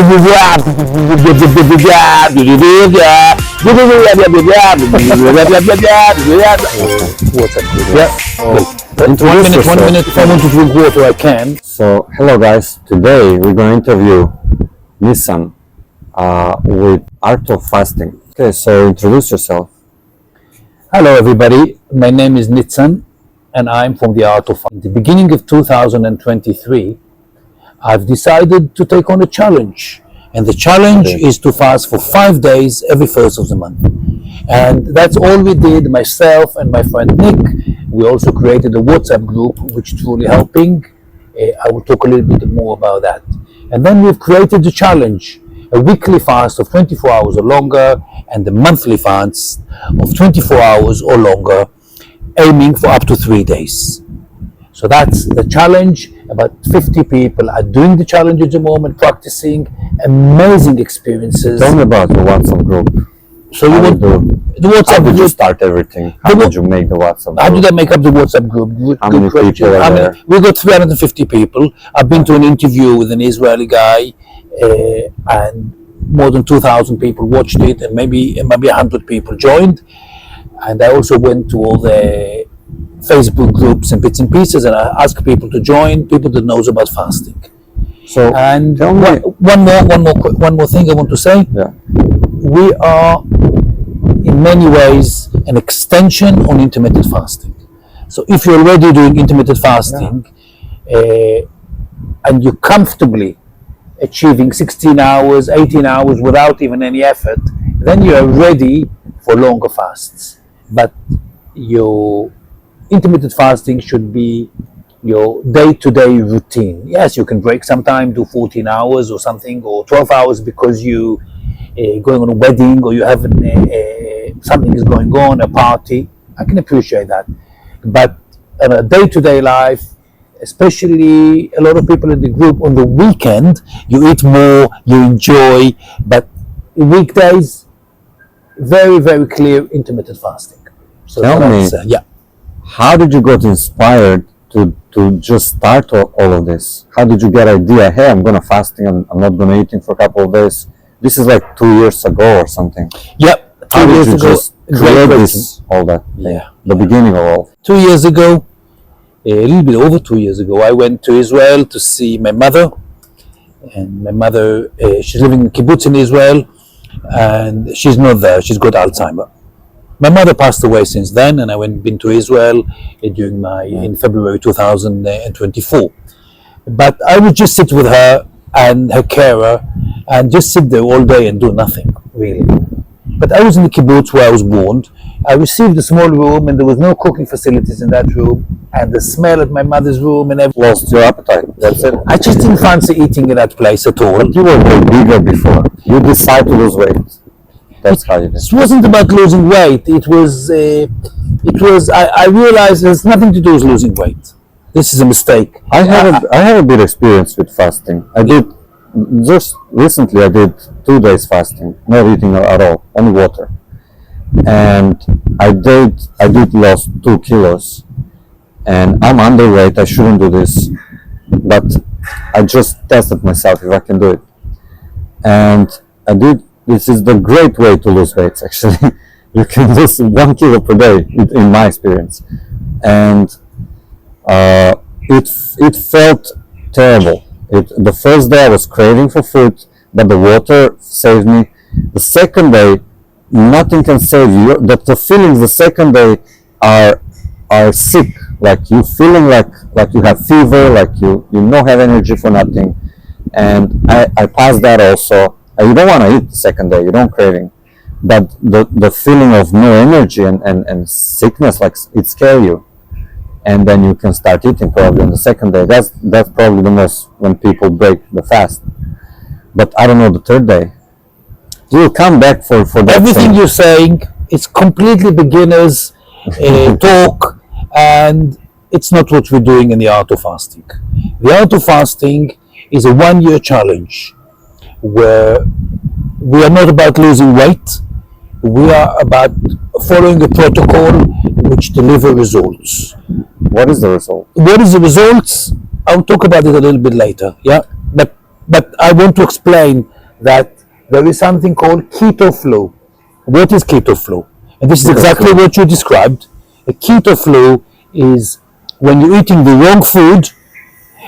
Yeah. One minute. If I want to drink water, I can. So, hello guys. Today we're going to interview Nisan with Art of Fsting. Okay, so introduce yourself. Hello, everybody. My name is Nisan, and I'm from the Art of Fsting. At the beginning of 2023, I've decided to take on a challenge. And the challenge is to fast for 5 days every first of the month. And that's all we did, myself and my friend Nick. We also created a WhatsApp group, which is truly helping. I will talk a little bit more about that. And then we've created the challenge, a weekly fast of 24 hours or longer, and a monthly fast of 24 hours or longer, aiming for up to 3 days. So that's the challenge. About 50 people are doing the challenge at the moment, practicing amazing experiences. Tell me about your WhatsApp group. So you want the WhatsApp How did you group? start everything? How did you make the WhatsApp How group? did I make up the WhatsApp group? How many people are there? We got 350 people. I've been to an interview with an Israeli guy, and more than 2,000 people watched it, and maybe 100 people joined. And I also went to all the Facebook groups and bits and pieces, and I asked people to join, people that knows about fasting. So, And tell me. one more thing I want to say. Yeah. We are in many ways an extension on intermittent fasting. So if you're already doing intermittent fasting, and you're comfortably achieving 16 hours, 18 hours without even any effort, then you are ready for longer fasts. But your intermittent fasting should be your day-to-day routine. Yes, you can break some time, do 14 hours or something, or 12 hours because you going on a wedding, or you have something is going on, a party. I can appreciate that. But in a day-to-day life, especially a lot of people in the group, on the weekend, you eat more, you enjoy, but weekdays, very, very clear intermittent fasting. So Tell me, how did you get inspired to just start all of this? How did you get idea, hey, I'm gonna fasting, I'm not gonna eating for a couple of days? This is like 2 years ago or something. Yep, 2 years ago. Just create this, all that thing? Yeah. The beginning of all. 2 years ago, a little bit over 2 years ago, I went to Israel to see my mother. And my mother, she's living in kibbutz in Israel, and she's not there, she's got Alzheimer. My mother passed away since then, and I been to Israel in February 2024. But I would just sit with her and her carer, and just sit there all day and do nothing, really. But I was in the kibbutz where I was born. I received a small room, and there was no cooking facilities in that room, and the smell at my mother's room and everything. Lost your appetite, that's it. I just didn't fancy eating in that place at all. But you were way bigger before. You decided to lose weight. That's how you did. It wasn't about losing weight. It was. I realized there's nothing to do with losing weight. This is a mistake. I have a bit experience with fasting. I did just recently. I did 2 days fasting, not eating at all, only water, and I did lost 2 kilos, and I'm underweight. I shouldn't do this, but I just tested myself if I can do it, and I did. This is the great way to lose weight. Actually, you can lose 1 kilo per day, in my experience, and it felt terrible. The first day I was craving for food, but the water saved me. The second day, nothing can save you. The feelings the second day are sick, like you feeling like you have fever, like you don't have energy for nothing. And I passed that also. You don't want to eat the second day, you don't craving, but the feeling of no energy and sickness, like it scares you, and then you can start eating probably on the second day. That's probably the most when people break the fast. But I don't know, the third day, you will come back for that. Everything you're saying is completely beginners talk, and it's not what we're doing in the Art of Fasting. The Art of Fasting is a 1-year challenge where we are not about losing weight, we are about following a protocol which deliver results. What is the result? What is the results? I'll talk about it a little bit later. Yeah, but But I want to explain that there is something called keto flow. What is keto flow? And this is exactly what you described. A keto flow is when you're eating the wrong food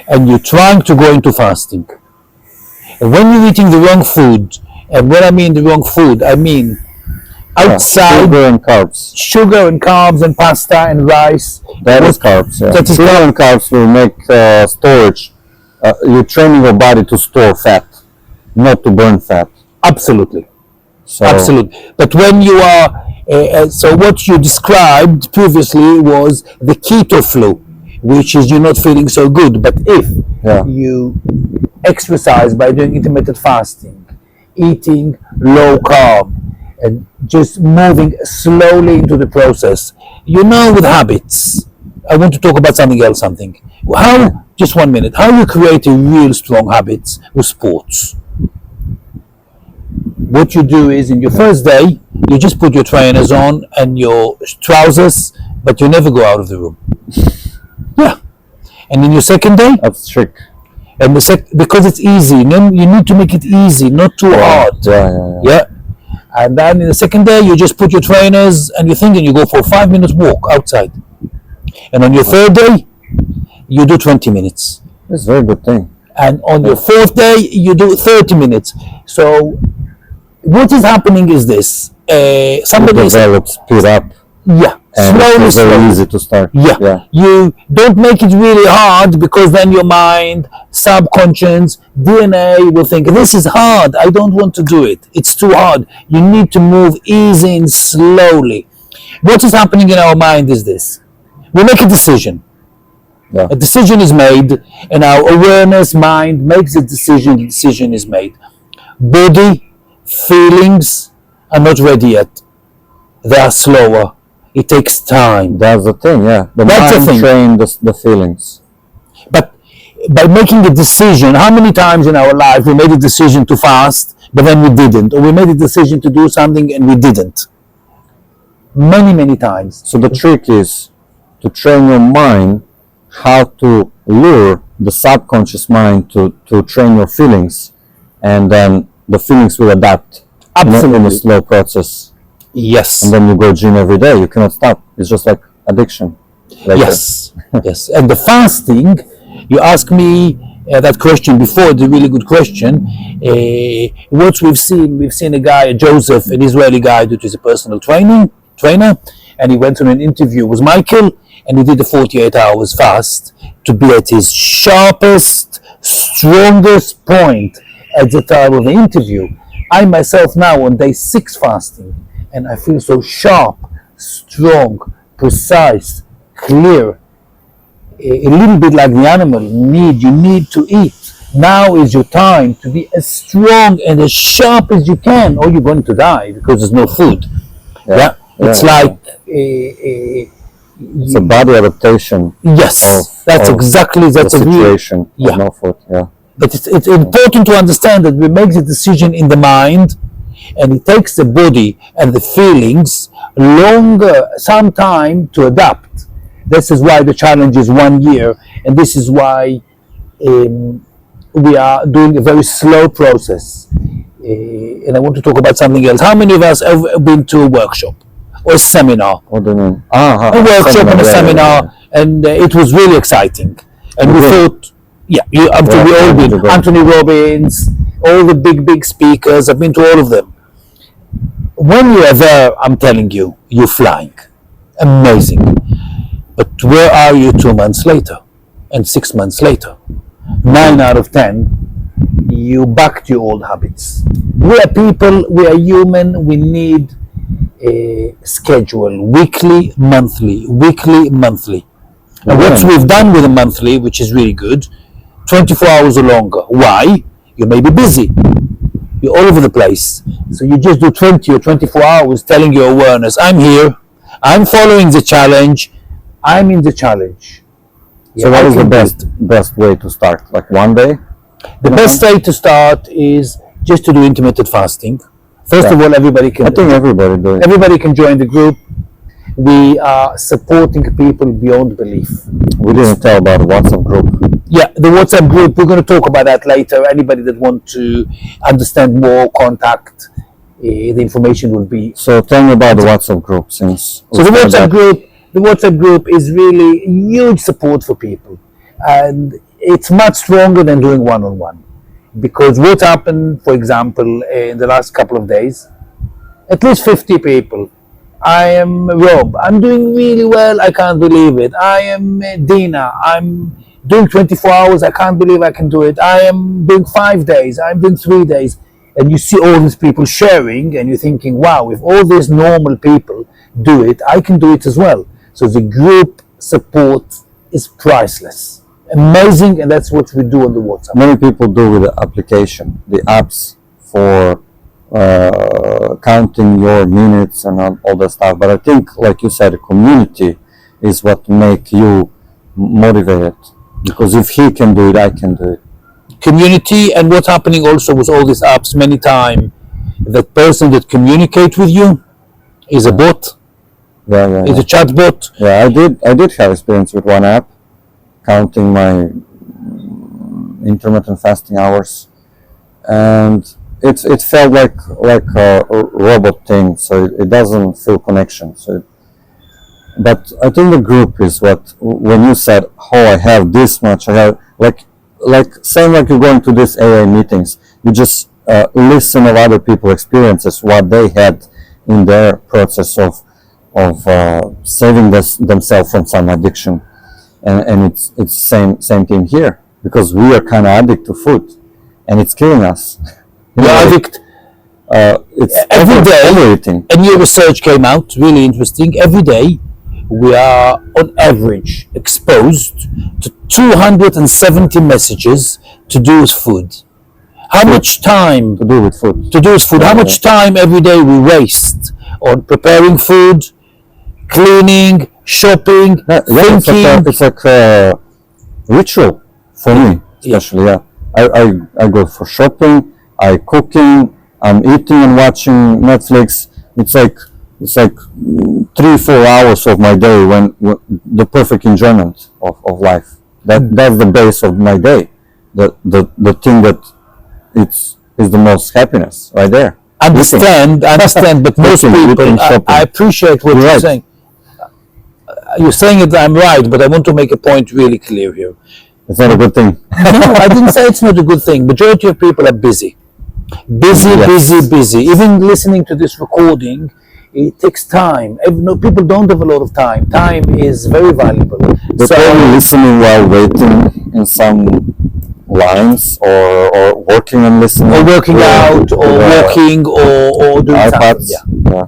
and you're trying to go into fasting. And when you're eating the wrong food, and when I mean the wrong food, I mean outside sugar and carbs and pasta and rice. That is carbs. Yeah. That is sugar and carbs will make storage. You're training your body to store fat, not to burn fat. Absolutely. So, absolutely. But when you are, so what you described previously was the keto flow, which is you're not feeling so good. But if you exercise by doing intermittent fasting, eating low carb, and just moving slowly into the process, with habits. I want to talk about something else. How? Just 1 minute. How you create a real strong habits with sports? What you do is in your first day, you just put your trainers on and your trousers, but you never go out of the room. Yeah. And in your second day, that's trick. And because it's easy, you need to make it easy, not too hard. Yeah. And then in the second day, you just put your trainers and you're thinking you go for a 5 minutes walk outside. And on your third day, you do 20 minutes. That's a very good thing. And on your fourth day, you do 30 minutes. So what is happening is this. Somebody develops, speed up. Yeah. And it's very easy to start. Yeah. You don't make it really hard because then your mind, subconscious, DNA will think, this is hard. I don't want to do it. It's too hard. You need to move easy and slowly. What is happening in our mind is this. We make a decision. Yeah. A decision is made and our awareness mind makes a decision. The decision is made. Body, feelings are not ready yet. They are slower. It takes time. That's the thing, yeah. The mind trains the feelings. But by making a decision, how many times in our life we made a decision to fast, but then we didn't, or we made a decision to do something and we didn't? Many, many times. So the trick is to train your mind how to lure the subconscious mind to train your feelings, and then the feelings will adapt. Absolutely. In a slow process. Yes. And then you go gym every day. You cannot stop. It's just like addiction. Yes. Yes. And the fasting, you asked me that question before, the really good question. What we've seen a guy, Joseph, an Israeli guy that is a personal trainer, and he went on an interview with Michael, and he did a 48 hours fast to be at his sharpest, strongest point at the time of the interview. I myself now on day 6 fasting, and I feel so sharp, strong, precise, clear, a little bit like the animal. You need to eat. Now is your time to be as strong and as sharp as you can, or you're going to die because there's no food. It's like it's a body adaptation. Yes, that's exactly the situation. No food. Yeah. But it's important to understand that we make the decision in the mind, and it takes the body and the feelings some time to adapt. This is why the challenge is 1 year, and this is why we are doing a very slow process. And I want to talk about something else. How many of us have been to a workshop or a seminar? What do you mean? A workshop and a seminar, and it was really exciting. And we thought, we all been. Anthony Robbins, all the big speakers. I've been to all of them. When you are there, I'm telling you, you're flying. Amazing. But where are you 2 months later? And 6 months later? 9 out of 10, you back to your old habits. We are people, we are human, we need a schedule, weekly, monthly. And what we've done with a monthly, which is really good, 24 hours or longer. Why? You may be busy. You're all over the place. So you just do 20 or 24 hours telling your awareness, I'm here, I'm following the challenge, I'm in the challenge. So what is the best way to start? Like 1 day? The best way to start is just to do intermittent fasting. First of all, everybody can. I think everybody does. Everybody can join the group. We are supporting people beyond belief. We didn't tell about the WhatsApp group. Yeah, the WhatsApp group, we're going to talk about that later. Anybody that wants to understand more, contact. The information will be. So tell me about the WhatsApp group, since. So the WhatsApp group is really huge support for people, and it's much stronger than doing one-on-one. Because what happened, for example, in the last couple of days, at least 50 people. I am Rob. I'm doing really well. I can't believe it. I am Dina. I'm doing 24 hours. I can't believe I can do it. I am doing 5 days. I'm doing 3 days. And you see all these people sharing, and you're thinking, wow, if all these normal people do it, I can do it as well. So the group support is priceless. Amazing, and that's what we do on the WhatsApp. Many people do with the application, the apps for counting your minutes and all that stuff. But I think, like you said, the community is what make you motivated. Because if he can do it, I can do it. Community, and what's happening also with all these apps, many times, that person that communicate with you is a bot, is a chat bot. Yeah, I did have experience with one app, counting my intermittent fasting hours, and it felt like a robot thing, so it doesn't feel connection. But I think the group is what, when you said, oh, I have this much, I have, same like you're going to these AA meetings, you just listen of other people's experiences, what they had in their process of saving themselves from some addiction, and it's same thing here, because we are kind of addicted to food, and it's killing us. We are addicted. It's every day. Overeating. A new research came out, really interesting. Every day, we are on average exposed to 270 messages to do with food. How much time to do with food? To do with food. How much time every day we waste on preparing food, cleaning, shopping, thinking. It's like a ritual for me, especially. Yeah, I go for shopping, I cooking, I'm eating and watching Netflix. It's like 3-4 hours of my day when the perfect enjoyment of life. That's the base of my day. The thing that is the most happiness right there. Understand, but most people, I appreciate what you're saying. You're saying it, I'm right, but I want to make a point really clear here. It's not a good thing. No, I didn't say it's not a good thing. Majority of people are busy. Busy. Even listening to this recording, it takes time. People don't have a lot of time. Time is very valuable. But only listening while waiting in some lines, or working and listening, or working out, or walking, or doing iPads. Yeah.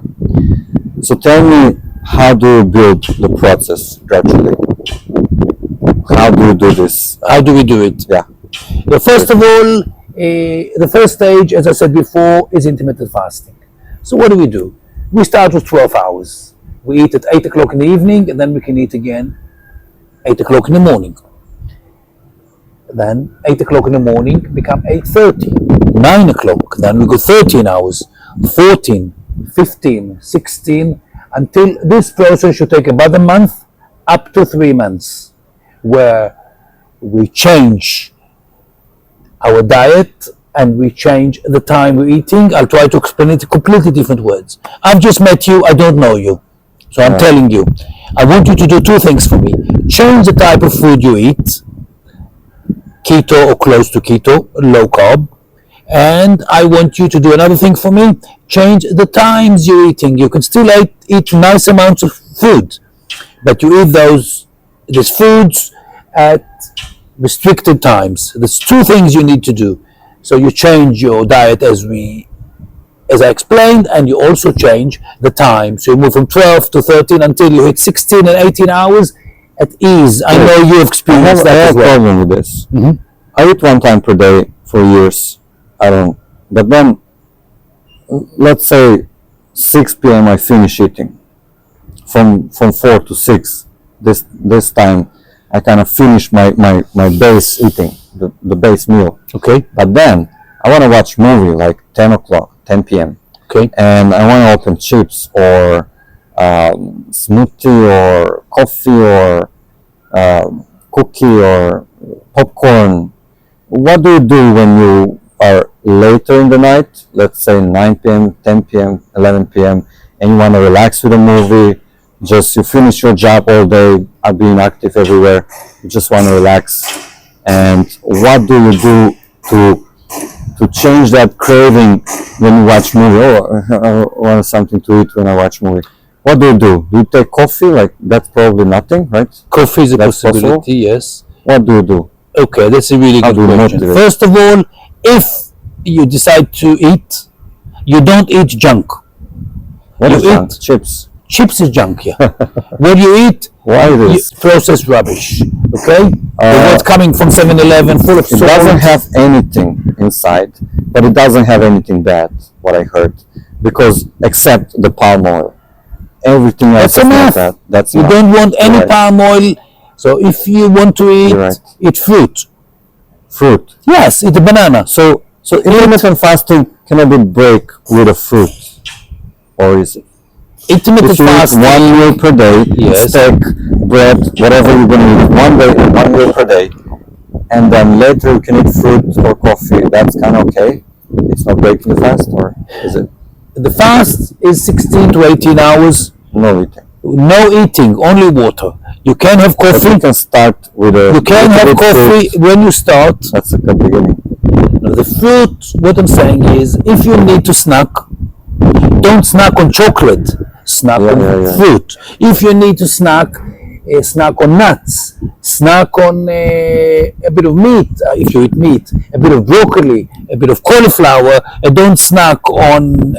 So tell me, how do you build the process gradually? How do you do this? How do we do it? Yeah. First of all, the first stage, as I said before, is intermittent fasting. So what do? We start with 12 hours. We eat at 8 o'clock in the evening, and then we can eat again 8 o'clock in the morning. Then 8 o'clock in the morning become 8:30, 9 o'clock. Then we go 13 hours, 14, 15, 16, until this process should take about a month, up to 3 months, where we change our diet and we change the time we're eating. I'll try to explain it in completely different words. I've just met you, I don't know you. So I'm telling you, I want you to do 2 things for me. Change the type of food you eat, keto or close to keto, low carb. And I want you to do another thing for me. Change the times you're eating. You can still eat nice amounts of food, but you eat these foods at restricted times. There's 2 things you need to do. So you change your diet as I explained, and you also change the time. So you move from 12 to 13 until you hit 16 and 18 hours at ease. I know you've experienced that as well. I have a problem with this. Mm-hmm. I eat 1 time per day for years. But then, let's say 6 p.m. I finish eating. From 4 to 6, this time I kind of finish my base eating, the base meal. Okay. But then I want to watch movie like 10 p.m. Okay. And I want to open chips or smoothie or coffee or cookie or popcorn. What do you do when you are later in the night, let's say 9 p.m., 10 p.m., 11 p.m., and you want to relax with a movie, just you finish your job all day, are being active everywhere, you just want to relax, and what do you do to change that craving when you watch movie? Oh, I want something to eat when I watch movie. What do? Do you take coffee? Like, that's probably nothing, right? Coffee is a That's possibility, possible? yes. What do you do? Okay, that's a really How good do you question. motivate? First of all, if you decide to eat, you don't eat junk. What You is junk? eat- Chips. Chips is junk, yeah. What you eat, Why you this? processed rubbish, okay? What's coming from 7-Eleven, full of It salt. doesn't have anything inside, but it doesn't have anything bad, what I heard. Because, except the palm oil. Everything else That's is not enough. that. That's You enough. don't want any Right. palm oil. So if you want to eat, You're right. eat fruit. Fruit. Yes, eat a banana. So intermittent fasting cannot be break with a fruit. Or is it? Intermittent If you eat fasting. 1 meal per day, Yes. steak, bread, whatever you're going to eat, 1 meal per day, and then later you can eat fruit or coffee, that's kind of okay? It's not breaking the fast, or is it? The fast is 16 to 18 hours. No eating. No eating, only water. You can have But coffee. you can start with a You can little have bit coffee fruit. when you start. That's a good beginning. The fruit, what I'm saying is, if you need to snack, don't snack on chocolate. Snack on fruit. If you need to snack, snack on nuts. Snack on a bit of meat, if you eat meat. A bit of broccoli, a bit of cauliflower. And don't snack on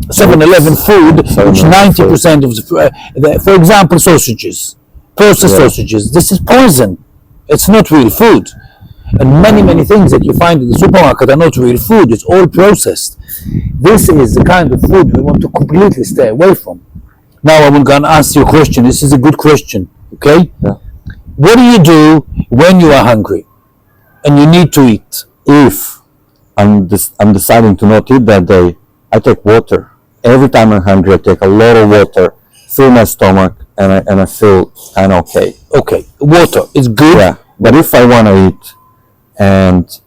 7-Eleven food, which 90% of for example, sausages, processed sausages. This is poison. It's not real food. And many things that you find in the supermarket are not real food. It's all processed. This is the kind of food we want to completely stay away from. Now I'm going to ask you a question. This is a good question. Okay? Yeah. What do you do when you are hungry and you need to eat? If I'm deciding to not eat that day, I take water. Every time I'm hungry, I take a lot of water, fill my stomach, and I feel kind of okay. Okay, water is good. Yeah, but if I want to eat, and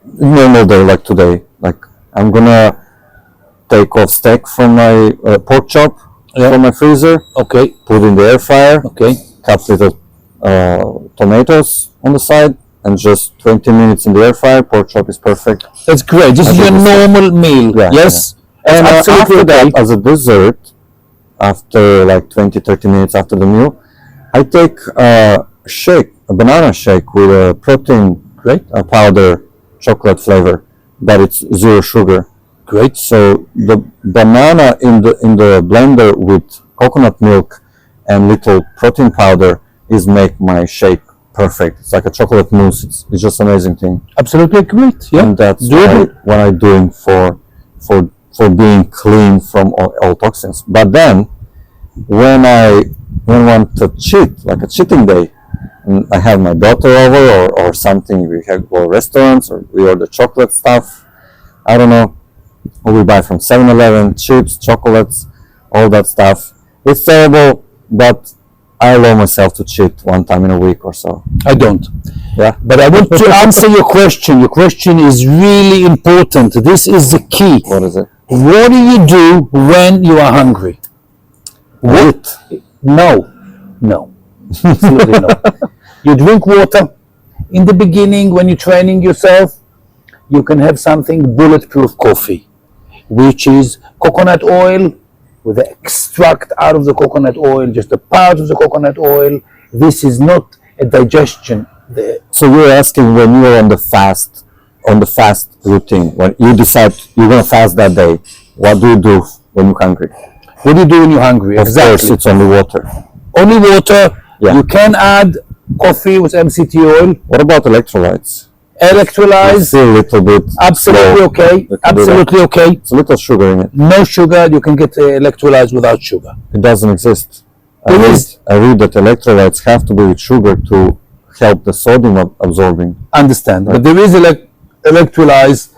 normal day like today, like I'm gonna take off steak from my pork chop from my freezer, Okay, put in the air fryer, okay. cut little tomatoes on the side, and just 20 minutes in the air fryer. Pork chop is perfect. That's great. This is your normal meal. Yeah, Yes? And That's absolutely after that, okay. as a dessert, after like 20-30 minutes after the meal, I take a shake, a banana shake with a protein powder, chocolate flavor, but it's 0 sugar. Great. So the banana in the blender with coconut milk and little protein powder is make my shake perfect. It's like a chocolate mousse. It's just amazing thing. Absolutely great. Yeah. And that's Doable. what I'm doing for being clean from all toxins. But then when I want to cheat, like a cheating day, and I have my daughter over or something, we have go restaurants or we order chocolate stuff, I don't know, or we buy from 7-Eleven, chips, chocolates, all that stuff. It's terrible, but I allow myself to cheat 1 time in a week or so. I don't. Yeah. But I want to answer your question. Your question is really important. This is the key. What is it? What do you do when you are hungry? Eat. No. Absolutely no. You drink water. In the beginning, when you're training yourself, you can have something bulletproof coffee, which is coconut oil with the extract out of the coconut oil, just a part of the coconut oil. This is not a digestion. So you're asking when you're on the fast routine, when you decide you're gonna fast that day, what do you do when you're hungry? What do you do when you're hungry? Of course, it's only water. Only water. Yeah. You can add coffee with MCT oil. What about electrolytes? I Electrolyze. feel a little bit Absolutely slow. okay. You can do that. Absolutely okay. It's a little sugar in it. No sugar. You can get electrolytes without sugar. It doesn't exist. I It is. read that electrolytes have to be with sugar to help the sodium absorbing. Understand. But there is electrolytes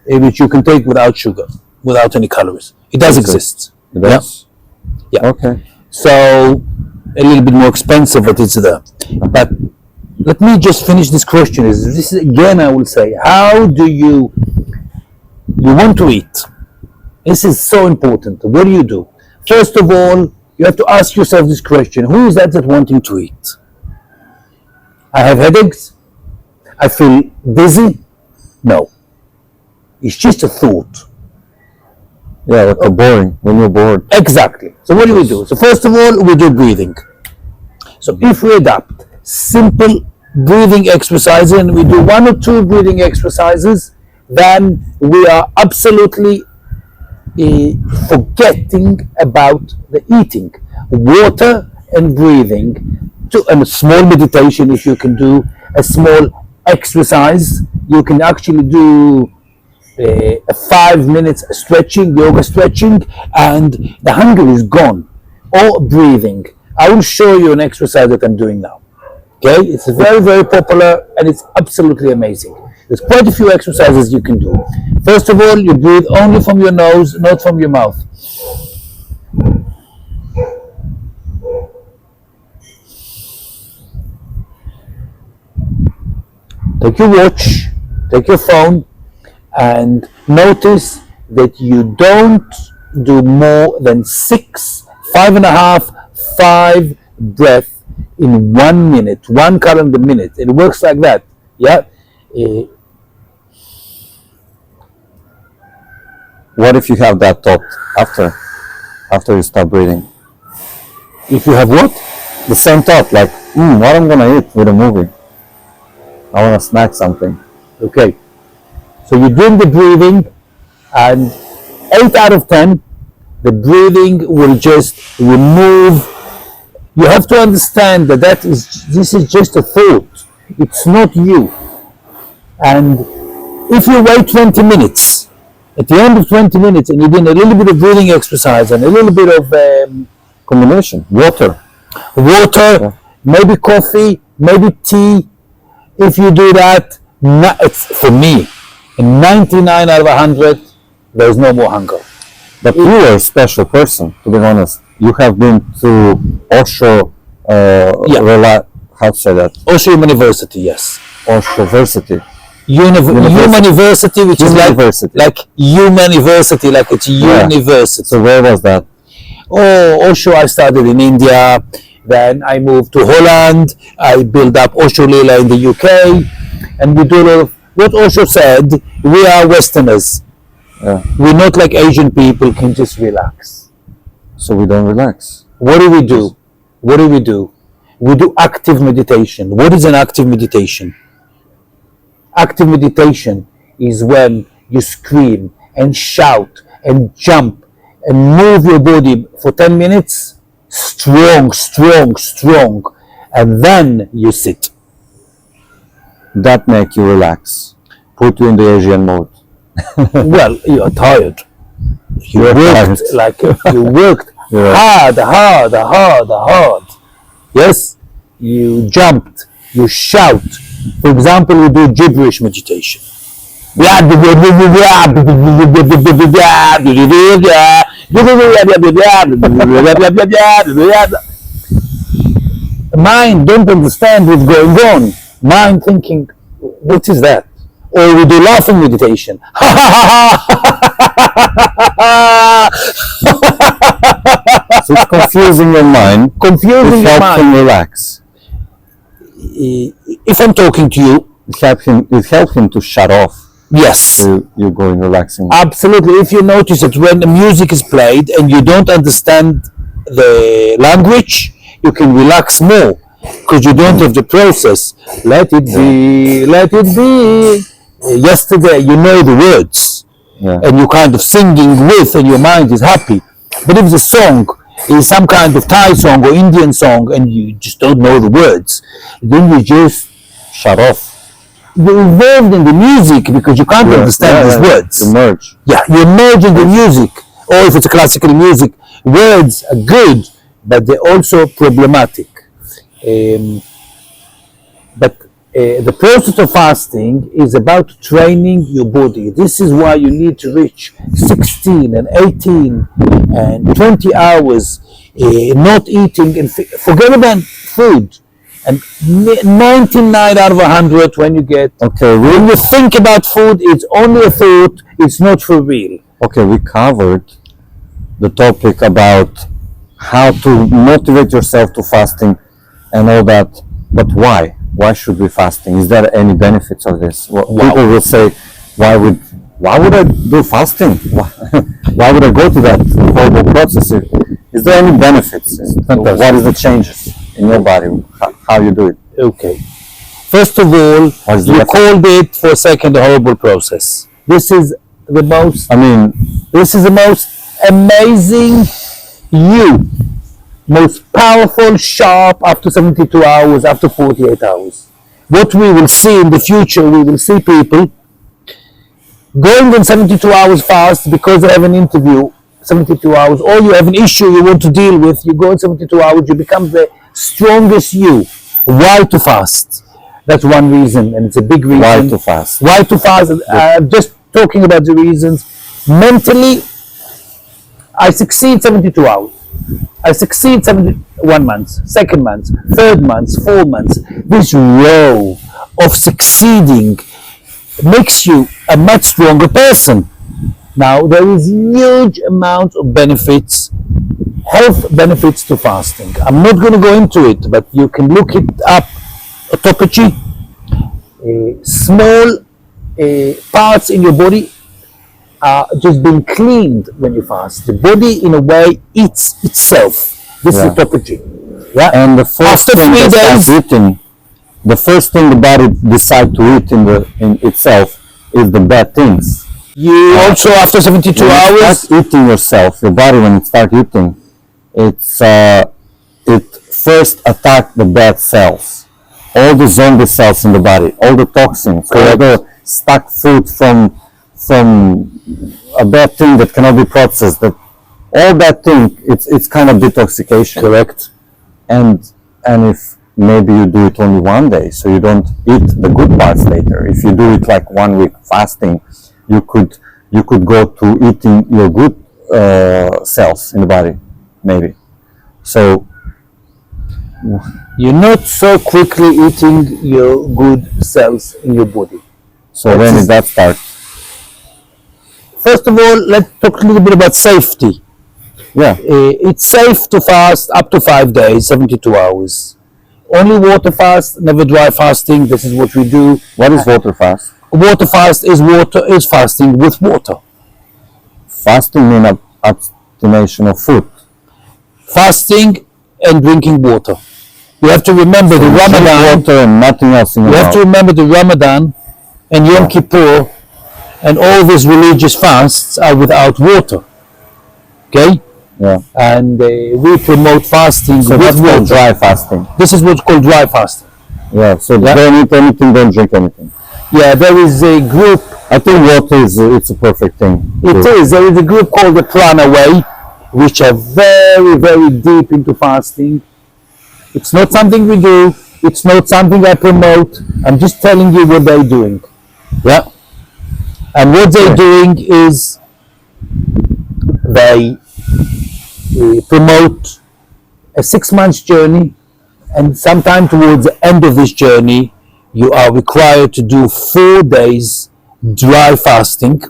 which you can take without sugar, without any calories. It does exist. It does? Yeah. Okay. So a little bit more expensive, but it's there. But let me just finish this question. This is, again, I will say, how do you want to eat? This is so important. What do you do? First of all, you have to ask yourself this question: who is that wanting to eat? I have headaches. I feel dizzy. No, it's just a thought. Yeah, like boring when you're bored. Exactly. So what do we do? So first of all, we do breathing. So if we adapt simple breathing exercises and we do 1 or 2 breathing exercises, then we are absolutely forgetting about the eating. Water and breathing, and a small meditation if you can do, a small exercise. You can actually do a 5 minutes stretching, yoga stretching, and the hunger is gone. Or breathing. I will show you an exercise that I'm doing now. Okay, it's very, very popular and it's absolutely amazing. There's quite a few exercises you can do. First of all, you breathe only from your nose, not from your mouth. Take your watch, take your phone, and notice that you don't do more than 6, 5.5, 5 breath in 1 minute, 1 calendar minute. It works like that. Yeah. What if you have that thought after you stop breathing? If you have what? The same thought, like, what I'm gonna eat with a movie. I wanna snack something. Okay. So you're doing the breathing, and 8 out of 10, the breathing will just remove. You have to understand that this is just a thought. It's not you. And if you wait 20 minutes, at the end of 20 minutes, and you're doing a little bit of breathing exercise and a little bit of Combination, water, yeah. Maybe coffee, maybe tea. If you do that, it's, for me, 99 out of 100, there's no more hunger. But you are a special person, to be honest. You have been to Osho, how to say that? Osho University, yes. Osho University. University, which University. is like University, like it's university. So where was that? Oh, Osho, I started in India. Then I moved to Holland. I built up Osho Lila in the UK. And we do a lot of what Osho said. We are Westerners. Yeah. We're not like Asian people, can just relax. So we don't relax. What do we do? What do we do? We do active meditation. What is an active meditation? Active meditation is when you scream and shout and jump and move your body for 10 minutes, strong, and then you sit. That make you relax. Put you in the Asian mode. Well, you're tired. You worked Yeah. hard. Yes? You jumped, you shout. For example, we do gibberish meditation. Mind don't understand what's going on. Mind thinking, what is that? Or we do laughing meditation. So it's confusing your mind. Confusing your Help him mind. relax. If I'm talking to you, It helps him to shut off. yes. So you go in relaxing. Absolutely. If you notice that when the music is played and you don't understand the language, you can relax more because you don't have the process. Let it be, let it be. Yesterday, you know the words, and you're kind of singing with, and your mind is happy. But if the song is some kind of Thai song or Indian song and you just don't know the words, then you just Shut off. you're involved in the music because you can't understand these words. You merge. Yeah, you're merging the music, or if it's classical music, words are good, but they're also problematic. But the process of fasting is about training your body. This is why you need to reach 16 and 18 and 20 hours not eating and forget about food. And 99 out of 100 when you get when you think about food, it's only a thought, it's not for real. Okay, we covered the topic about how to motivate yourself to fasting and all that, but why? Why should we fasting? Is there any benefits of this? People will say, why would I do fasting? Why would I go to that horrible process? Is there any benefits? What is the changes in your body? How you do it? Okay. First of all, you called it for a second a horrible process. This is the most amazing most powerful, sharp, after 72 hours, after 48 hours. What we will see in the future, we will see people going on 72 hours fast because they have an interview, 72 hours, or you have an issue you want to deal with, you go on 72 hours, you become the strongest you. Why to fast? That's one reason, and it's a big reason. Why to fast? Why to fast? Just talking about the reasons. Mentally, I succeed 72 hours. I succeed 1 month, 2nd month, 3rd month, 4 months. This row of succeeding makes you a much stronger person. Now, there is huge amount of benefits, health benefits to fasting. I'm not going to go into it, but you can look it up, autophagy. Small parts in your body are just being cleaned when you fast. The body, in a way, eats itself. This is autophagy. Yeah. And the first thing that starts eating, the first thing the body decides to eat in itself is the bad things. You also, after 72 hours, you start eating yourself. Your body, when it starts eating, it first attacks the bad cells, all the zombie cells in the body, all the toxins, whatever stuck food from a bad thing that cannot be processed. That all that thing, it's kind of detoxification. Correct. And if maybe you do it only one day, so you don't eat the good parts later. If you do it like 1 week fasting, you could go to eating your good cells in the body, maybe. So you're not so quickly eating your good cells in your body. So when did that start? First of all, let's talk a little bit about safety. Yeah. It's safe to fast up to 5 days, 72 hours. Only water fast, never dry fasting. This is what we do. What is water fast? Water fast is fasting with water. Fasting means abstination of food. Fasting and drinking water. You have to remember the Ramadan. Water and nothing else in your mouth. You have to remember the Ramadan and Yom Kippur and all these religious fasts are without water. Okay? Yeah. And we promote fasting So with that's water. called dry fasting. This is what's called dry fasting. Yeah. So don't eat anything, don't drink anything. Yeah, there is a group. I think water it's a perfect thing. It is. There is a group called the Prana Way, which are very, very deep into fasting. It's not something we do. It's not something I promote. I'm just telling you what they're doing. Yeah. And what they're doing is they promote a 6 months journey, and sometime towards the end of this journey, you are required to do 4 days dry fasting.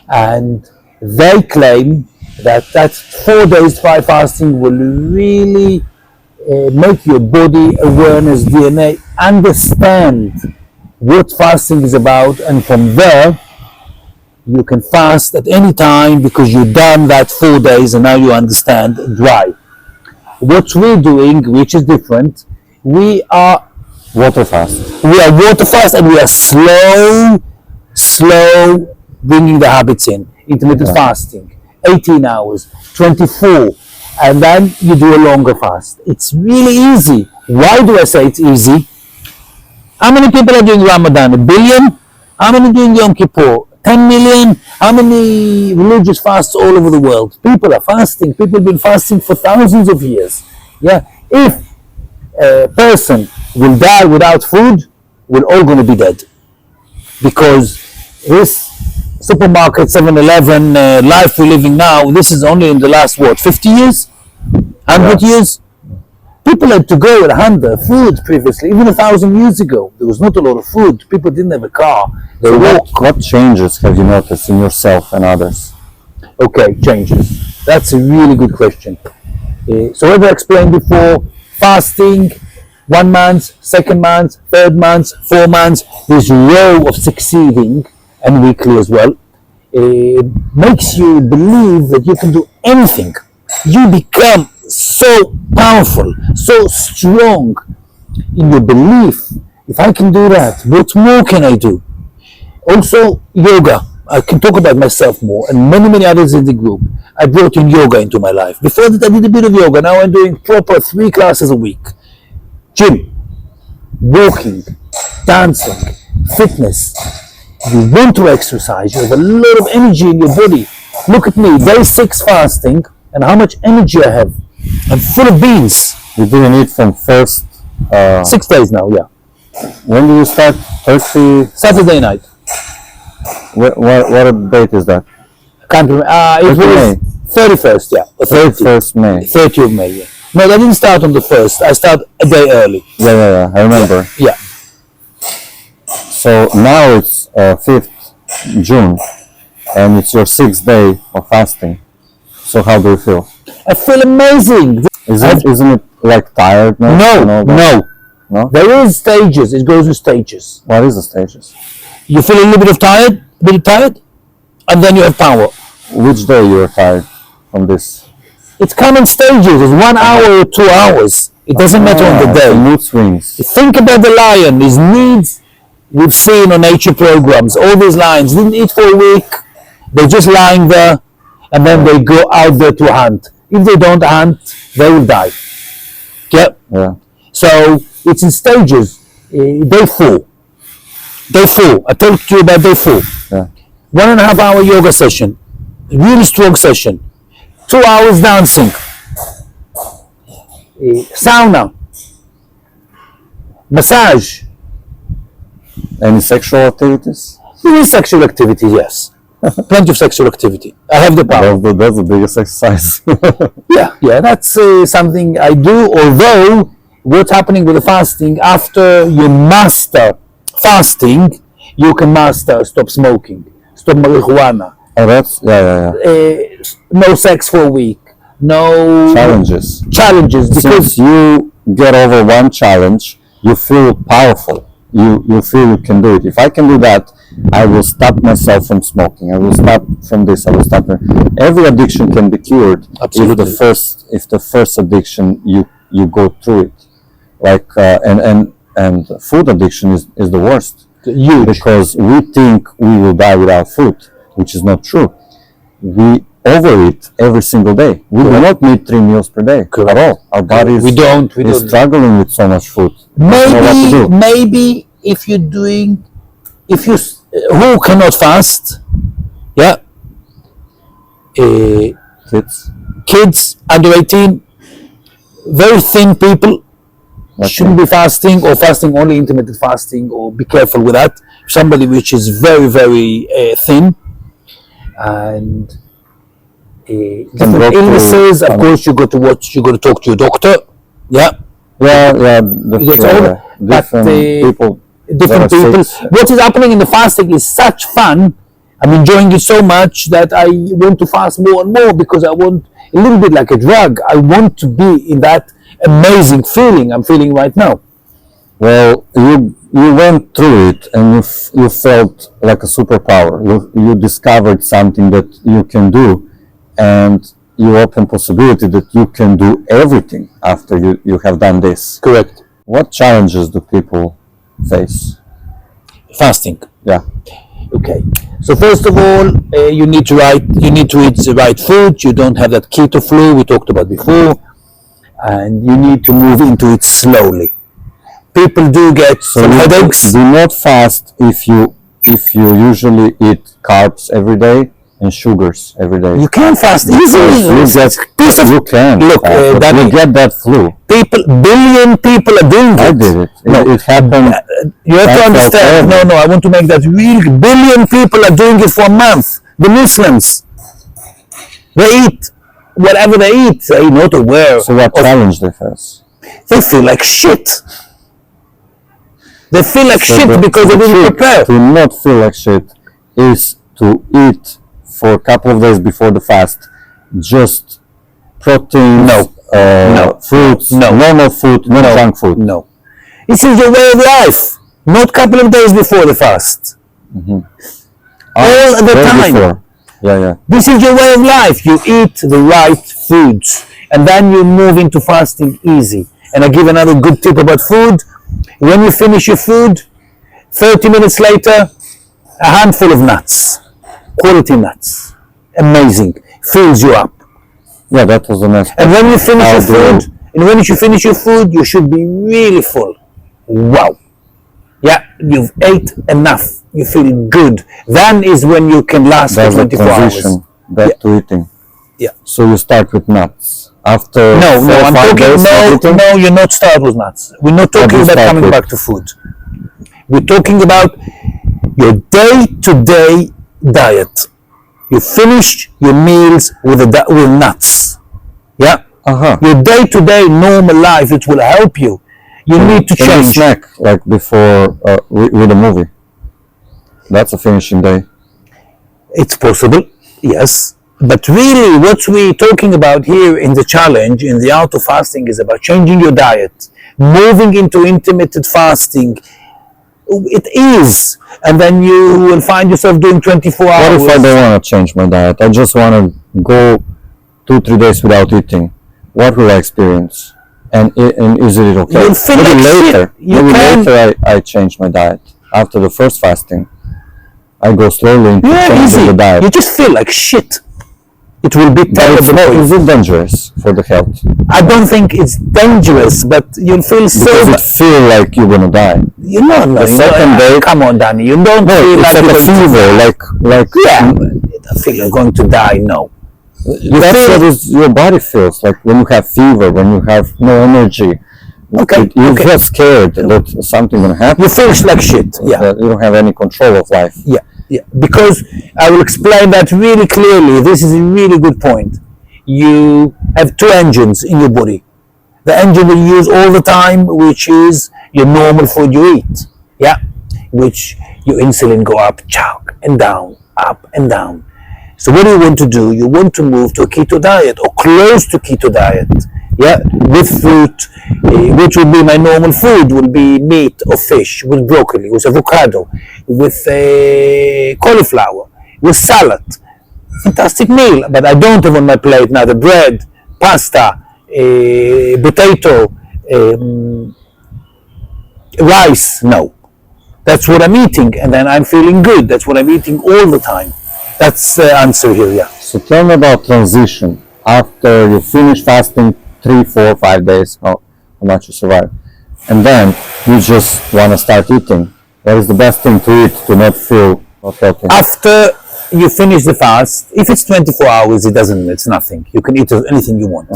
And they claim that 4 days dry fasting will really make your body awareness, DNA, understand what fasting is about, and from there you can fast at any time because you've done that 4 days and now you understand dry. What we're doing, which is different, we are Water fast. We are water fast and we are slow bringing the habits in. Intermittent fasting, 18 hours, 24, and then you do a longer fast. It's really easy. Why do I say it's easy? How many people are doing Ramadan? 1 billion? How many doing Yom Kippur? 10 million? How many religious fasts all over the world? People are fasting. People have been fasting for thousands of years. Yeah. If a person will die without food, we're all going to be dead. Because this supermarket, 7-Eleven life we're living now, this is only in the last, 50 years? 100 years? People had to go and hunt their food previously, even 1,000 years ago. There was not a lot of food. People didn't have a car. They walked. What changes have you noticed in yourself and others? Okay, changes. That's a really good question. So as I explained before, fasting, 1 month, 2nd month, 3rd month, 4 months, this row of succeeding, and weekly as well, makes you believe that you can do anything. You become so powerful, so strong in your belief. If I can do that, what more can I do? Also, yoga. I can talk about myself more, and many others in the group. I brought in yoga into my life. Before that, I did a bit of yoga. Now I'm doing proper 3 classes a week. Gym, walking, dancing, fitness. You want to exercise, you have a lot of energy in your body. Look at me, day 6 fasting, and how much energy I have. I'm full of beans. You didn't eat from first... 6 days now, yeah. When do you start? 30... Saturday night. What date is that? Can't remember. It was 31st, yeah. 31st May. 30th of May, yeah. No, I didn't start on the 1st. I start a day early. Yeah, I remember. Yeah. So now it's 5th June, and it's your 6th day of fasting. So how do you feel? I feel amazing. Isn't it like tired now? No. There is stages. It goes in stages. What is the stages? You feel a little bit tired, and then you have power. Which day you are tired from this? It's common stages. It's 1 hour or 2 hours. It doesn't matter on the day. Mood swings. Think about the lion. His needs we've seen on nature programs. All these lions didn't eat for a week. They're just lying there, and then they go out there to hunt. If they don't hunt, they will die. Yeah. So it's in stages. Day 4. Day 4. I talked to you about day 4. Yeah. 1.5 hour yoga session. Really strong session. 2 hours dancing. Sauna. Massage. Any sexual activities? There is sexual activity, yes. Plenty of sexual activity. I have the power. That's the biggest exercise. Yeah, that's something I do. Although, what's happening with the fasting, after you master fasting, you can master stop smoking, stop marijuana. Oh, that's yeah. No sex for a week. No Challenges. Because Since you get over one challenge, you feel powerful. You feel you can do it. If I can do that, I will stop myself from smoking. I will stop from this. I will stop. Every addiction can be cured. Absolutely. If the first addiction you go through it, like and food addiction is the worst. Huge. Because we think we will die without food, which is not true. We overeat every single day. We do not need 3 meals per day at all. Our body is struggling with so much food. Maybe if you're doing, who cannot fast, yeah, kids under 18, very thin people shouldn't be fasting, or fasting only intermittent fasting, or be careful with that. Somebody which is very thin, and different illnesses, of course, you got to talk to your doctor. Different people. What is happening in the fasting is such fun. I'm enjoying it so much that I want to fast more and more, because I want, a little bit like a drug, I want to be in that amazing feeling I'm feeling right now. Well, you went through it, and you felt like a superpower. You discovered something that you can do, and you open possibility that you can do everything after you have done this. Correct. What challenges do people face? Fasting. Yeah. Okay. So first of all, you need to eat the right food. You don't have that keto flu we talked about before, and you need to move into it slowly. People do get some headaches. Do not fast if you usually eat carbs every day, and sugars every day. You can fast easily. You can. Look, you get that flu. Billion people are doing it. I did it. It happened. You have to understand. No, I want to make that real. Billion people are doing it for a month. The Muslims, they eat whatever they eat. They're not aware. So what challenge they face? They feel like shit. They feel like shit because they didn't prepare. To not feel like shit is to eat for a couple of days before the fast just protein, fruits, normal food, not junk food. No. This is your way of life, not a couple of days before the fast. All the time. Yeah. This is your way of life. You eat the right foods and then you move into fasting easy. And I give another good tip about food. When you finish your food, 30 minutes later, a handful of nuts, quality nuts, amazing, fills you up. Yeah, that was the next. And when you finish your food, you should be really full. Wow. Yeah, you've ate enough. You feel good. Then is when you can last for 24 hours. Back to eating. Yeah. So you start with nuts. After you're not start with nuts. We're not talking about coming back to food. We're talking about your day-to-day diet. You finish your meals with nuts. Yeah? Your day-to-day normal life, it will help you. You need to change. A snack, like before with a movie. That's a finishing day. It's possible, yes. But really, what we're talking about here in the challenge, in the Art of Fasting, is about changing your diet, moving into intermittent fasting. It is. And then you will find yourself doing 24 hours. What if I don't want to change my diet? I just want to go 2-3 days without eating. What will I experience? And is it okay? You'll feel maybe like later I change my diet. After the first fasting, I go slowly into changing the diet. You just feel like shit. It will be terrible. Is it dangerous for the health? I don't think it's dangerous, but you'll feel because it feel like you're gonna die. You know, the second day. Come on, Danny. You don't feel like a fever, like yeah. I feel you're going to die. No. That's what your body feels like when you have fever, when you have no energy. You get scared that something gonna happen. You feel like shit. Yeah. You don't have any control of life. Yeah. Yeah, because I will explain that really clearly. This is a really good point. You have two engines in your body. The engine that you use all the time, which is your normal food you eat. Yeah, which your insulin go up, and down, up and down. So what do you want to do? You want to move to a keto diet or close to keto diet. Yeah, with fruit, which would be my normal food, will be meat or fish, with broccoli, with avocado, with cauliflower, with salad. Fantastic meal, but I don't have on my plate now the bread, pasta, potato, rice. No, that's what I'm eating, and then I'm feeling good. That's what I'm eating all the time. That's the answer here. Yeah. So tell me about transition after you finish fasting. 3, 4, 5 days, how much you survive. And then you just want to start eating. What is the best thing to eat to not feel not healthy? After you finish the fast, if it's 24 hours, it's nothing. You can eat anything you want.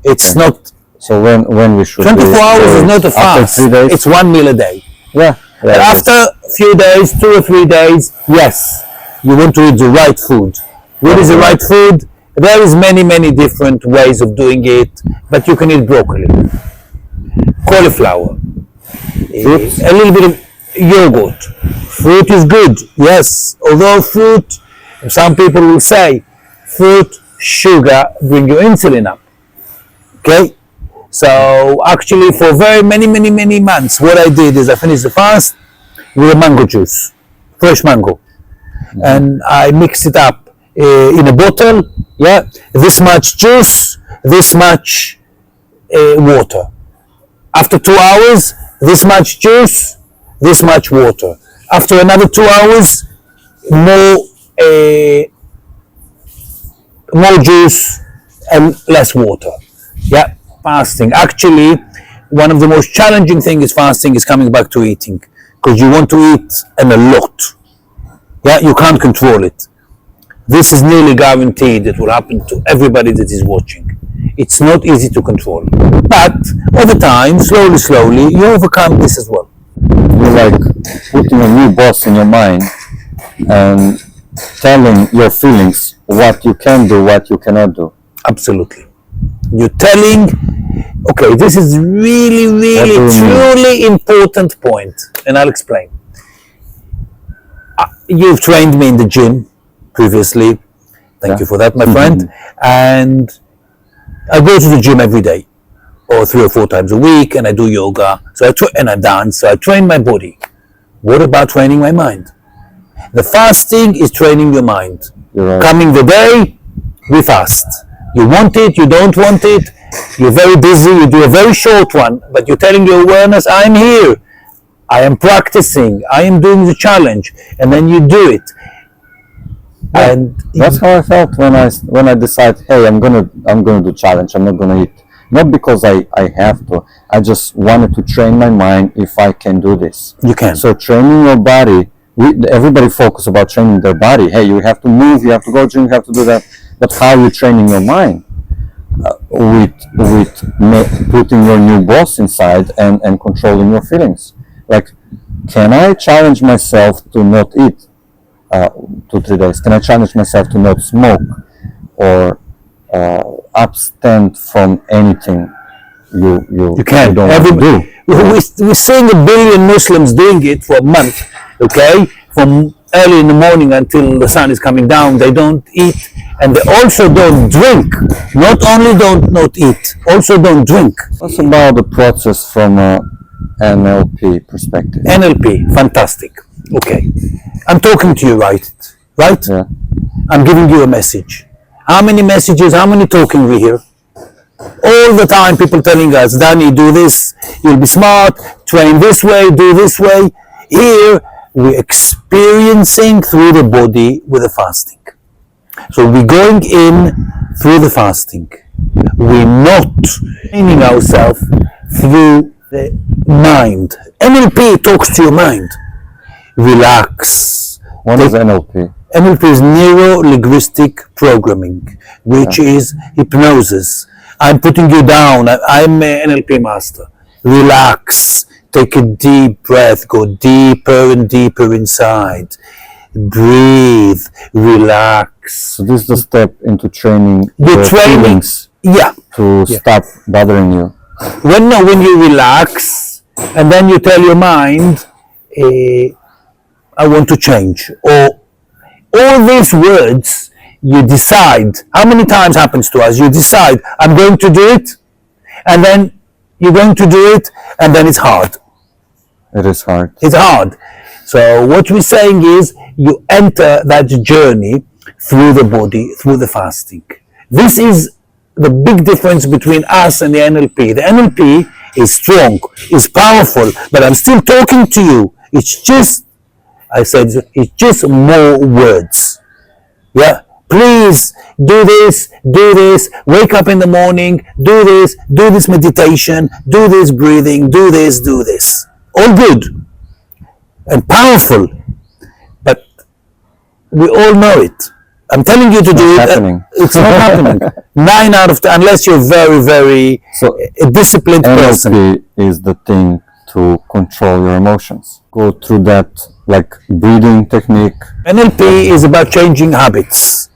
It's not. So when we should 24 hours is not a fast. 3 days? It's 1 meal a day. Yeah. And after a few days, 2 or 3 days, yes, you want to eat the right food. What is the right food? There is many different ways of doing it, but you can eat broccoli, cauliflower, a little bit of yogurt. Fruit is good, yes. Although fruit, some people will say, fruit, sugar bring your insulin up. Okay? So actually for very many months, what I did is I finished the fast with a mango juice, fresh mango. And I mixed it up in a bottle, yeah, this much juice, this much water. After 2 hours, this much juice, this much water. After another 2 hours, more juice and less water. Yeah, fasting. Actually, one of the most challenging things is fasting is coming back to eating, because you want to eat and a lot. Yeah, you can't control it. This is nearly guaranteed. It will happen to everybody that is watching. It's not easy to control, but over time, slowly, you overcome this as well. You're like putting a new boss in your mind and telling your feelings what you can do, what you cannot do. Absolutely. You're telling, okay, this is really, truly important point, and I'll explain. You've trained me in the gym previously. Thank you for that, my friend. And I go to the gym every day, or 3 or 4 times a week, and I do yoga. And I dance. So I train my body. What about training my mind? The fasting is training your mind. Right. Coming the day, we fast. You want it, you don't want it. You're very busy. You do a very short one, but you're telling your awareness, "I'm here. I am practicing. I am doing the challenge," and then you do it. And that's how I felt when I decide, hey, I'm gonna do challenge. I'm not gonna eat, not because I have to. I just wanted to train my mind if I can do this. You can. So training your body. Everybody focus about training their body. Hey, you have to move. You have to go gym. You have to do that. But how are you training your mind? With putting your new boss inside and controlling your feelings. Like, can I challenge myself to not eat 2-3 days? Can I challenge myself to not smoke or abstain from anything you can. You don't want to do? We're seeing 1 billion Muslims doing it for a month, okay? From early in the morning until the sun is coming down, they don't eat, and they also don't drink. Not only don't not eat, also don't drink. What's about the process from a NLP perspective? NLP, fantastic. Okay, I'm talking to you, right? Yeah. I'm giving you a message. How many messages, how many talking we hear? All the time people telling us, "Danny, do this, you'll be smart, train this way, do this way." Here, we're experiencing through the body with the fasting. So we're going in through the fasting. We're not training ourselves through the mind. NLP talks to your mind. Relax. What is NLP? NLP is neuro-linguistic programming, which is hypnosis. I'm putting you down. I'm an NLP master. Relax. Take a deep breath. Go deeper and deeper inside. Breathe. Relax. So this is the step into training You're your feelings to stop bothering you. When you relax, and then you tell your mind, "I want to change," or all these words, you decide. How many times happens to us? You decide, "I'm going to do it," and then you're going to do it, and then it's hard. It is hard. It's hard. So what we're saying is, you enter that journey through the body, through the fasting. This is the big difference between us and the NLP. The NLP is strong, is powerful, but I'm still talking to you. It's just, I said, it's just more words. Yeah, please do this, wake up in the morning, do this meditation, do this breathing, do this. All good and powerful, but we all know it. I'm telling you to do it. It's not happening. 9 out of 10, unless you're very, very a disciplined person. NLP is the thing to control your emotions. Go through that, like breathing technique. NLP is about changing habits.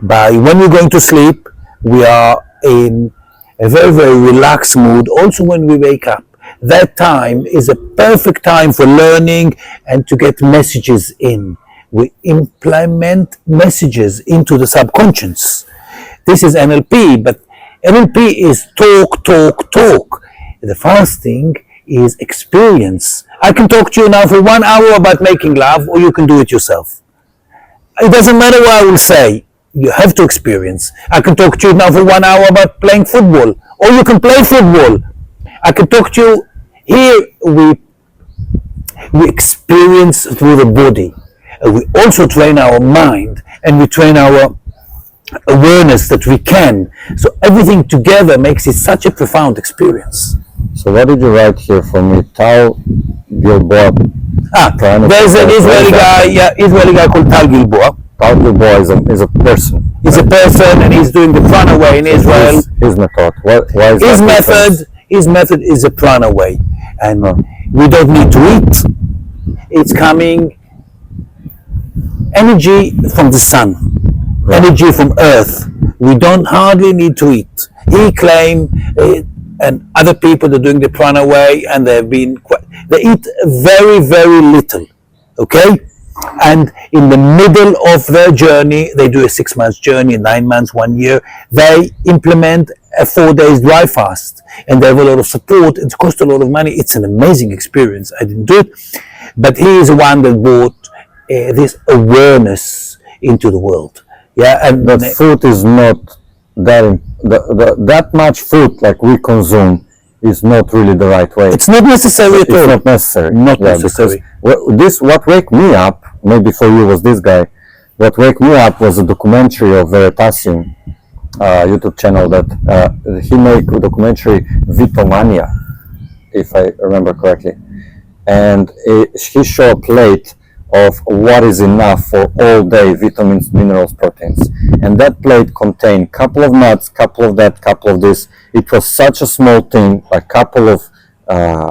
When we're going to sleep, we are in a very, very relaxed mood. Also when we wake up, that time is a perfect time for learning and to get messages in. We implement messages into the subconscious. This is NLP, but NLP is talk. The fasting is experience. I can talk to you now for 1 hour about making love, or you can do it yourself. It doesn't matter what I will say. You have to experience. I can talk to you now for 1 hour about playing football, or you can play football. I can talk to you. Here we experience through the body. We also train our mind, and we train our awareness that we can. So everything together makes it such a profound experience. So what did you write here for me? Tal Gilboa. There's an Israeli guy called Tal Gilboa. Tawdry boy is a person. He's a person, and he's doing the prana way in Israel. His method. Why is His that different? his method is a prana way, and we don't need to eat. It's coming energy from the sun, energy from earth. We don't hardly need to eat. He claimed, and other people are doing the prana way, and they eat very, very little. Okay, and in the middle of their journey, they do a 6 months journey, 9 months, 1 year. They implement a 4 days dry fast, and they have a lot of support. It costs a lot of money. It's an amazing experience. I didn't do it, but he is the one that brought this awareness into the world. Yeah, and That food is not that much food like we consume is not really the right way. it's not necessary at all. It's not necessary. Not Yeah, necessary. because what wake me up, maybe for you was this guy, what wake me up was a documentary of Veritasium, YouTube channel that he made a documentary Vitomania, if I remember correctly, and he showed a plate of what is enough for all day vitamins, minerals, proteins, and that plate contained couple of nuts, couple of that, couple of this. It was such a small thing, a couple of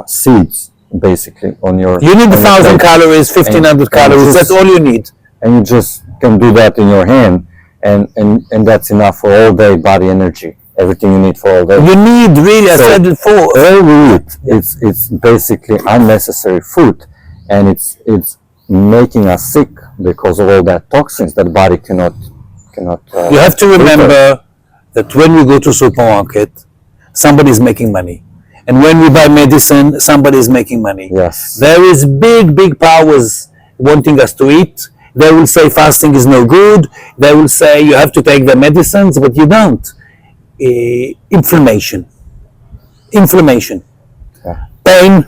seeds basically on your. You need 1,000 calories, 1,500 calories. That's all you need. And you just can do that in your hand, and that's enough for all day body energy. Everything you need for all day. You need really, I said it before. All we eat, it's basically unnecessary food, and it's making us sick because of all that toxins that the body cannot. You have to remember that when we go to supermarket, somebody is making money, and when we buy medicine, somebody is making money. Yes. There is big powers wanting us to eat. They will say fasting is no good. They will say you have to take the medicines, but you don't. Inflammation, pain.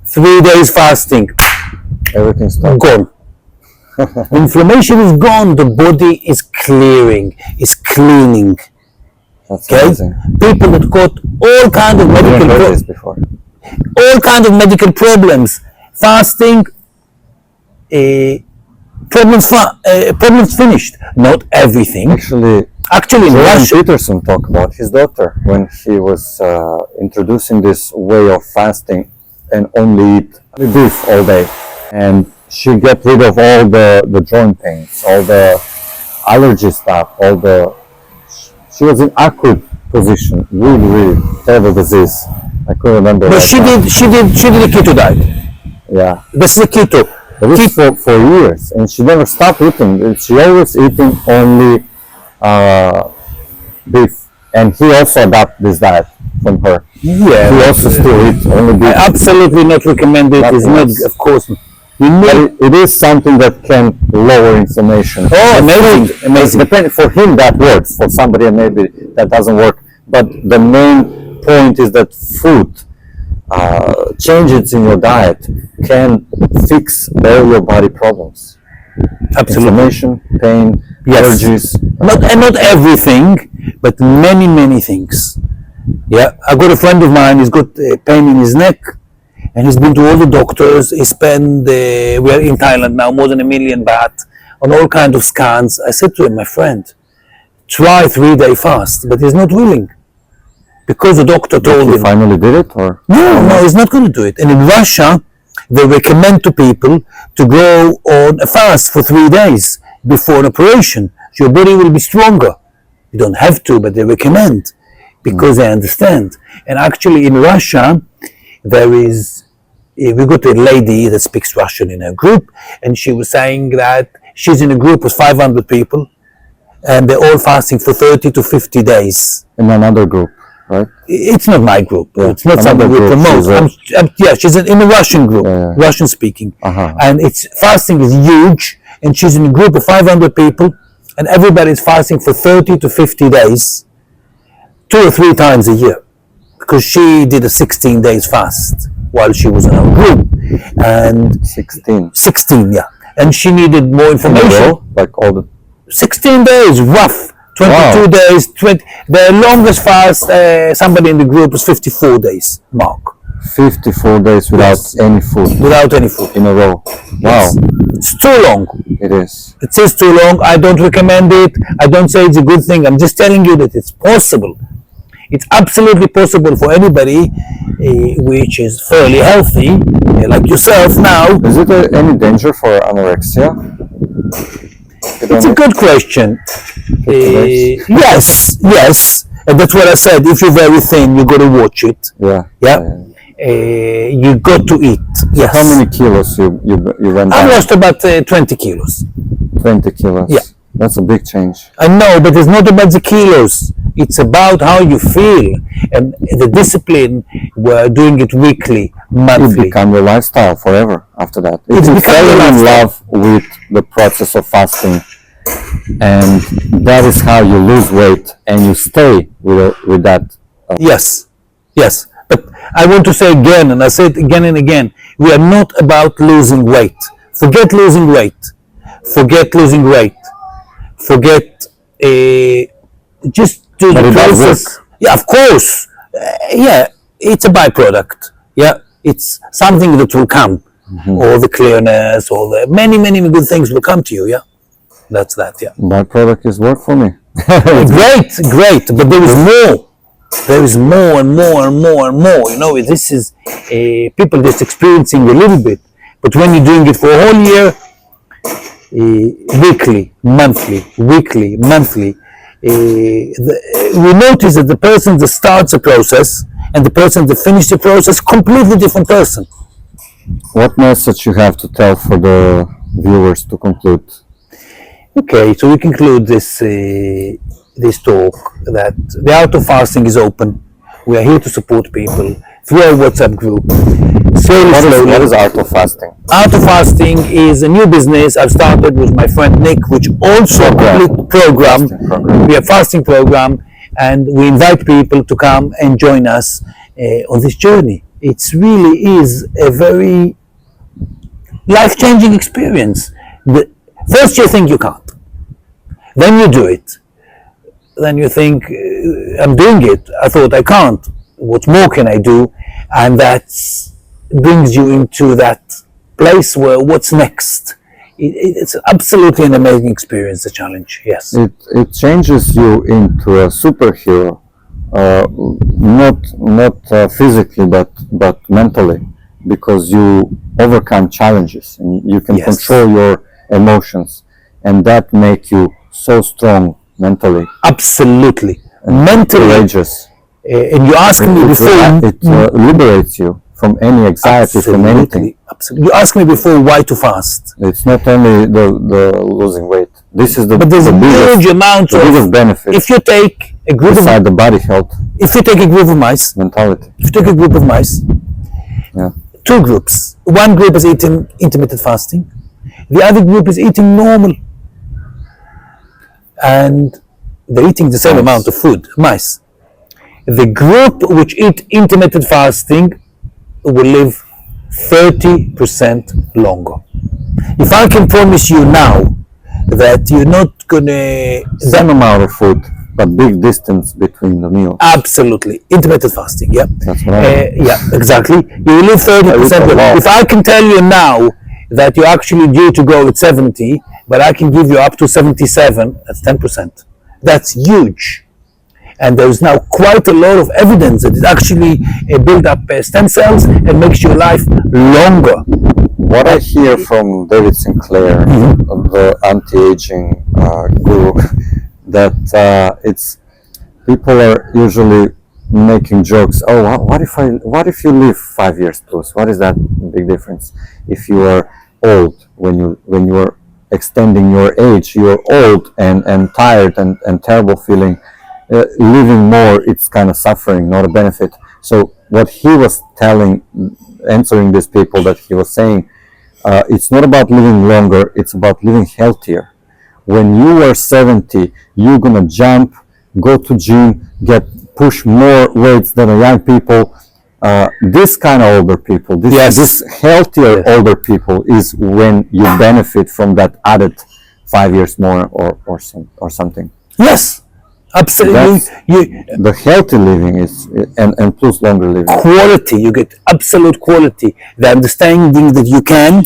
3 days fasting, Everything stops. gone. Inflammation is gone. The body is clearing, is cleaning. That's Okay, amazing. people that got all kind of I medical didn't heard this before. all kind of medical problems. Fasting, problems finished. Not everything. Actually, in Jordan Russia, Peterson talked about his daughter when he was introducing this way of fasting and only eat beef all day, and she get rid of all the joint pains, all the allergy stuff, she was in acute position, really terrible disease. I couldn't remember. but she did a keto diet. Yeah. This is a keto. But this for years, and she never stopped eating. She always eating only beef, and he also adopted this diet from her. Yeah, He also still eats only I beef. absolutely not recommend it. It's not, of course. You need. But it is something that can lower inflammation. Oh, amazing. Depending for him that works. For somebody maybe that doesn't work. But the main point is that food, changes in your diet can fix all your body problems. Absolutely. Inflammation, pain, allergies. Not everything, but many things. Yeah, I got a friend of mine. He's got pain in his neck, and he's been to all the doctors. He spent. We are in Thailand now, more than $1 million baht on all kinds of scans. I said to him, my friend, try 3-day fast, but he's not willing because the doctor told He him. finally did it, or No, he's not going to do it. And in Russia, they recommend to people to go on a fast for 3 days before an operation. So your body will be stronger. You don't have to, but they recommend because they understand. And actually in Russia, we got a lady that speaks Russian in her group, and she was saying that she's in a group with 500 people, and they're all fasting for 30 to 50 days. in another group, right? It's not my group. It's not Another something we group, promote. She's in a Russian group, Russian speaking. And fasting is huge, and she's in a group of 500 people, and everybody is fasting for 30 to 50 days, 2 or 3 times a year, because she did a 16 days fast while she was in our group. And 16, yeah. And she needed more information. Like all the 16 days, rough. 22 days, the longest fast somebody in the group was 54 days, Mark. 54 days without Yes. any food without any food. in a row. Wow, Yes. It's too long. it is. It is too long. I don't recommend it. I don't say it's a good thing. I'm just telling you that it's possible. It's absolutely possible for anybody which is fairly healthy, like yourself now. Is it any danger for anorexia? It's a good question. Yes, yes. And that's what I said. If you're very thin, you got to watch it. Yeah. Yeah. You got to eat. Yes. How many kilos you went I down? lost about 20 kilos. 20 kilos. Yeah. That's a big change. I know, but it's not about the kilos. It's about how you feel and the discipline. We're doing it weekly, It monthly. became your lifestyle forever after that. If It's you become fell your in lifestyle. love with the process of fasting, and that is how you lose weight and you stay with that. Yes, yes. But I want to say again, and I say it again and again, we are not about losing weight. Forget losing weight. Forget losing weight. Forget just do But the it does process. work. Yeah, of course. Yeah, it's a byproduct. Yeah, it's something that will come. All the clearness, all the many good things will come to you. Yeah, that's that. Yeah. Byproduct is work for me. Great, but there is more. There is more and more and more and more. You know, this is people just experiencing a little bit, but when you're doing it for a whole year, weekly, monthly, we notice that the person that starts a process and the person that finishes the process, completely different person. What message you have to tell for the viewers to conclude? Okay, so we conclude this talk that the Art of Fasting is open. We are here to support people through our WhatsApp group. What is Art of Fasting? Art of Fasting is a new business I've started with my friend Nick, which also a complete program. We have fasting program, and we invite people to come and join us on this journey. It really is a very life-changing experience. First you think you can't, then you do it, then you think, I'm doing it, I thought I can't, what more can I do? And that brings you into that place where what's next? It's absolutely an amazing experience, the challenge, yes. It changes you into a superhero, not physically, but mentally, because you overcome challenges and you can Yes. control your emotions, and that make you so strong mentally, Absolutely. Mentally, courageous. and you asked me before, It liberates you from any anxiety, from anything. absolutely. You asked me before why to fast, It's not only the losing weight. This is the but there's a huge amount the biggest of. benefit If you take a group of, beside the body health if you take a group of mice, mentality. if you take a group of mice, Yeah. two groups. One group is eating intermittent fasting, the other group is eating normal, and they're eating the same Mice. amount of food. Mice. The group which eat intermittent fasting will live 30% longer. If I can promise you now that you're not gonna Same amount of food, but big distance between the meals. absolutely intermittent fasting, yeah, That's what I mean. yeah, exactly. You will live 30% I eat a lot. If I can tell you now that you're actually due to go at 70, but I can give you up to 77, that's 10%. That's huge. And there's now quite a lot of evidence that it actually builds up stem cells and makes your life longer. What I hear from David Sinclair, the anti-aging guru, that it's people are usually making jokes. Oh, what if you live 5 years plus? What is that big difference? If you are old, when you are extending your age, you are old and tired and terrible feeling. Living more, it's kind of suffering, not a benefit. So what he was answering these people, that he was saying, it's not about living longer, it's about living healthier. When you are 70, you're gonna jump, go to gym, push more weights than the young people. This kind of older people, this healthier older people is when you benefit from that added 5 years more or something. Yes, Absolutely. The healthy living is, and plus longer living. Quality, you get absolute quality. The understanding that you can,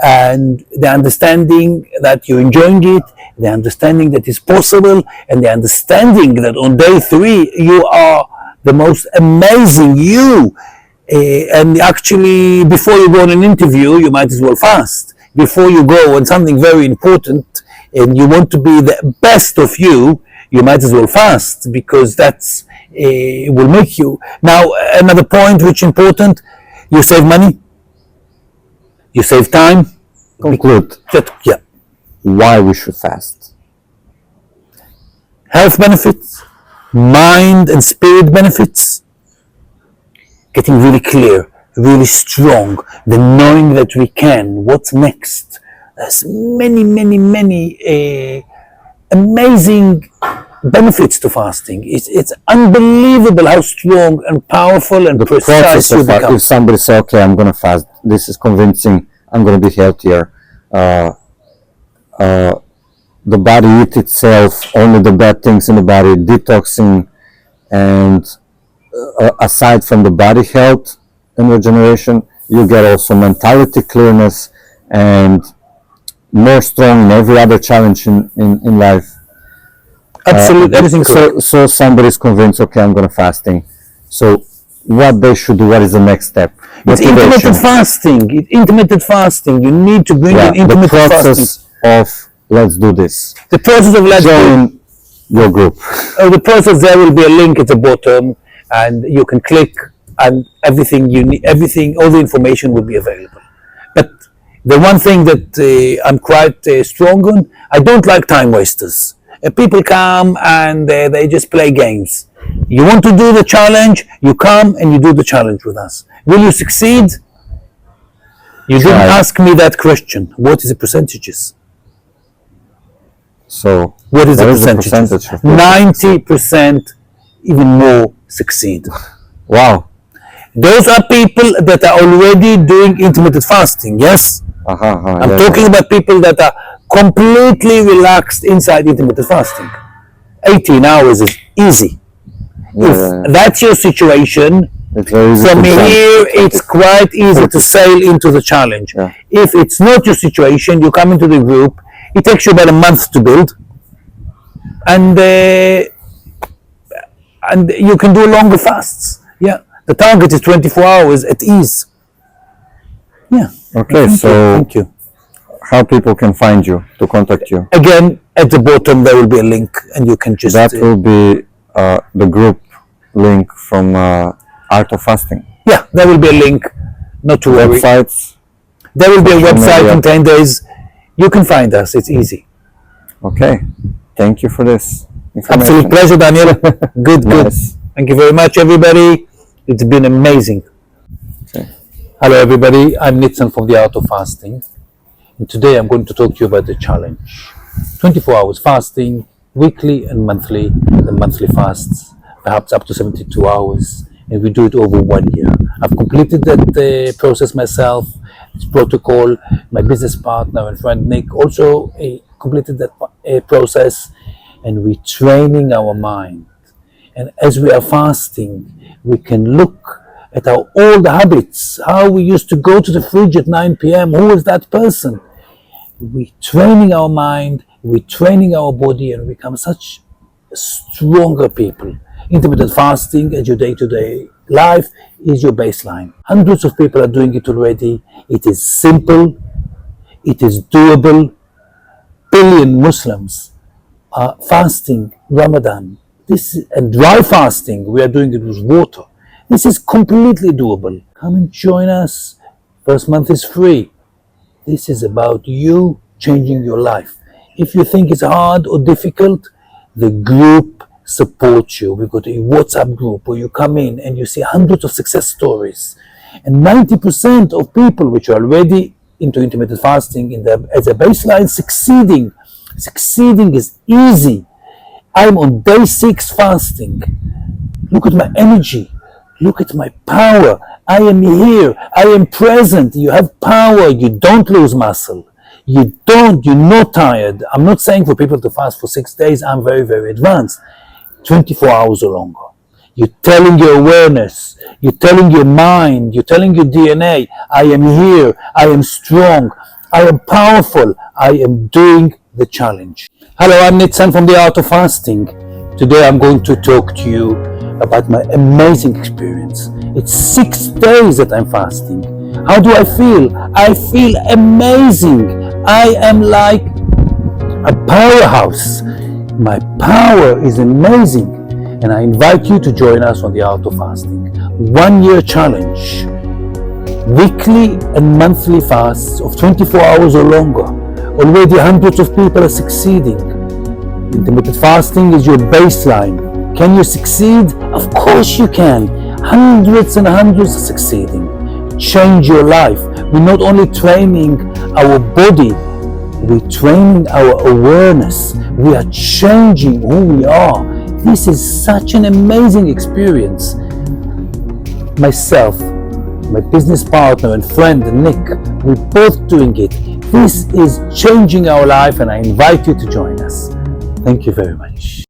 and the understanding that you're enjoying it, the understanding that it's possible, and the understanding that on day 3 you are the most amazing you. And actually, before you go on an interview, you might as well fast. Before you go on something very important and you want to be the best of you, you might as well fast, because that's will make you. Now, another point which is important: you save money, you save time. Conclude. Yeah. Why we should fast? Health benefits, mind and spirit benefits. Getting really clear, really strong. The knowing that we can. What's next? There's many, many, many amazing benefits to fasting. It's unbelievable how strong and powerful and precise you become. If somebody says, okay, I'm going to fast, this is convincing, I'm going to be healthier, the body eats itself, only the bad things in the body, detoxing, and aside from the body health and regeneration, you get also mentality clearness and more strong in every other challenge in life. Absolutely, everything correct. So somebody's convinced, okay, I'm going to fasting. So what they should do, what is the next step? It's intermittent fasting. Intermittent fasting. You need to bring in intermittent fasting. The process of let's do this. The process of let's join your group. The process, there will be a link at the bottom, and you can click, and everything you need, all the information will be available. But the one thing that I'm quite strong on, I don't like time wasters. People come and they just play games. You want to do the challenge, you come and you do the challenge with us. Will you succeed? You didn't ask me that question. What is the percentages? So what is the percentage? 90%, even more, succeed. Wow. Those are people that are already doing intermittent fasting, yes? I'm talking about people that are completely relaxed inside intermittent fasting. 18 hours is easy. If that's your situation, from here it's quite easy to sail into the challenge. If it's not your situation, you come into the group, it takes you about a month to build, and you can do longer fasts. Yeah, the target is 24 hours at ease. Yeah. Okay, so thank you. How people can find you, to contact you? Again, at the bottom there will be a link, and you can just. That will be the group link from Art of Fsting. Yeah, there will be a link. Not to worry. Websites. There will be a website in 10 days. You can find us. It's easy. Okay. Thank you for this information. Absolute pleasure, Daniel. Good. Nice. Thank you very much, everybody. It's been amazing. Okay. Hello, everybody. I'm Nisan from the Art of Fsting. And today I'm going to talk to you about the challenge. 24 hours fasting, weekly and monthly. The monthly fasts, perhaps up to 72 hours. And we do it over 1 year. I've completed that process myself. It's protocol. My business partner and friend Nick also completed that process. And we're training our mind. And as we are fasting, we can look at our old habits, how we used to go to the fridge at 9 p.m. Who was that person? We're training our mind, we're training our body, and we become such stronger people. Intermittent fasting as your day-to-day life is your baseline. Hundreds of people are doing it already. It is simple. It is doable. Billion Muslims are fasting Ramadan. And dry fasting, we are doing it with water. This is completely doable. Come and join us. First month is free. This is about you changing your life. If you think it's hard or difficult, the group supports you. We've got a WhatsApp group where you come in and you see hundreds of success stories. And 90% of people which are already into intermittent fasting as a baseline succeeding. Succeeding is easy. I'm on day 6 fasting. Look at my energy. Look at my power. I am here. I am present. You have power. You don't lose muscle. You're not tired. I'm not saying for people to fast for 6 days. I'm very, very advanced. 24 hours or longer. You're telling your awareness, you're telling your mind, you're telling your DNA, I am here, I am strong, I am powerful, I am doing the challenge. Hello, I'm Nisan from the Art of Fasting. Today I'm going to talk to you about my amazing experience. It's 6 days that I'm fasting. How do I feel? I feel amazing. I am like a powerhouse. My power is amazing. And I invite you to join us on the Art of Fasting. 1 year challenge. Weekly and monthly fasts of 24 hours or longer. Already hundreds of people are succeeding. Intermittent fasting is your baseline. Can you succeed? Of course you can. Hundreds and hundreds are succeeding. Change your life. We're not only training our body, we're training our awareness. We are changing who we are. This is such an amazing experience. Myself, my business partner and friend Nick, we're both doing it. This is changing our life and I invite you to join us. Thank you very much.